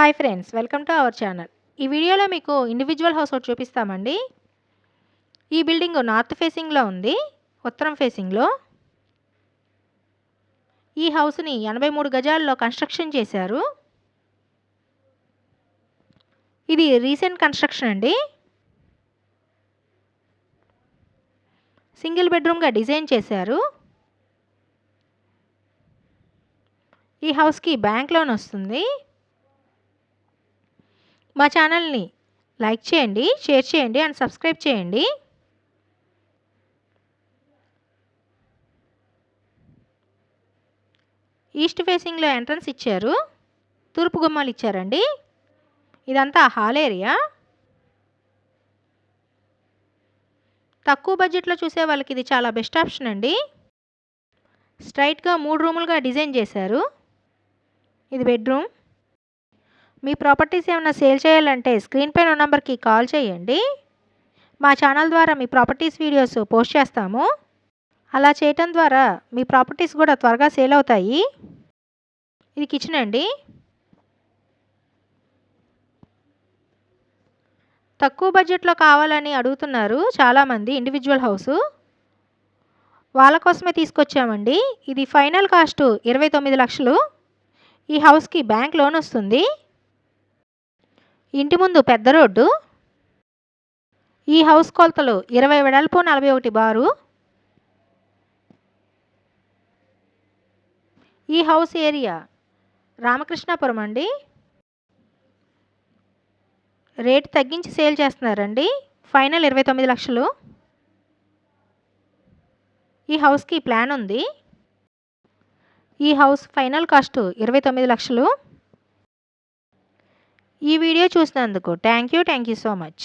Hi friends, welcome to our channel. ఈ వీడియోలో మీకు ఇండివిజువల్ హౌస్ ఒకటి చూపిస్తామండి. ఈ బిల్డింగ్ నార్త్ ఫేసింగ్లో ఉంది, ఉత్తరం ఫేసింగ్లో. ఈ హౌస్ని 83 గజాల్లో కన్స్ట్రక్షన్ చేశారు. ఇది రీసెంట్ కన్స్ట్రక్షన్ అండి. సింగిల్ బెడ్రూమ్గా డిజైన్ చేశారు. ఈ హౌస్కి బ్యాంక్ లోన్ వస్తుంది. మా ఛానల్ని లైక్ చేయండి, షేర్ చేయండి అండ్ సబ్స్క్రైబ్ చేయండి. ఈస్ట్ ఫేసింగ్లో ఎంట్రన్స్ ఇచ్చారు, తూర్పు గుమ్మాలు ఇచ్చారండి. ఇదంతా హాల్ ఏరియా. తక్కువ బడ్జెట్లో చూసే వాళ్ళకి ఇది చాలా బెస్ట్ ఆప్షన్ అండి. స్ట్రైట్గా 3 రూములుగా డిజైన్ చేశారు. ఇది బెడ్రూమ్. మీ ప్రాపర్టీస్ ఏమైనా సేల్ చేయాలంటే స్క్రీన్ పైన ఉన్న నెంబర్కి కాల్ చేయండి. మా ఛానల్ ద్వారా మీ ప్రాపర్టీస్ వీడియోస్ పోస్ట్ చేస్తాము. అలా చేయటం ద్వారా మీ ప్రాపర్టీస్ కూడా త్వరగా సేల్ అవుతాయి. ఇది కిచెన్ అండి. తక్కువ బడ్జెట్లో కావాలని అడుగుతున్నారు చాలామంది ఇండివిజువల్ హౌసు. వాళ్ళ కోసమే తీసుకొచ్చామండి. ఇది ఫైనల్ కాస్ట్ 29 లక్షలు. ఈ హౌస్కి బ్యాంక్ లోన్ వస్తుంది. ఇంటి ముందు పెద్ద రోడ్డు. ఈ హౌస్ కొలతలు 20 వెడల్పు, 41 బారు. ఈ హౌస్ ఏరియా రామకృష్ణాపురం అండి. రేట్ తగ్గించి సేల్ చేస్తున్నారండి. ఫైనల్ 29 లక్షలు. ఈ హౌస్కి ప్లాన్ ఉంది. ఈ హౌస్ ఫైనల్ కాస్ట్ 29 లక్షలు. ఈ వీడియో చూసినందుకు థ్యాంక్ యూ సో మచ్.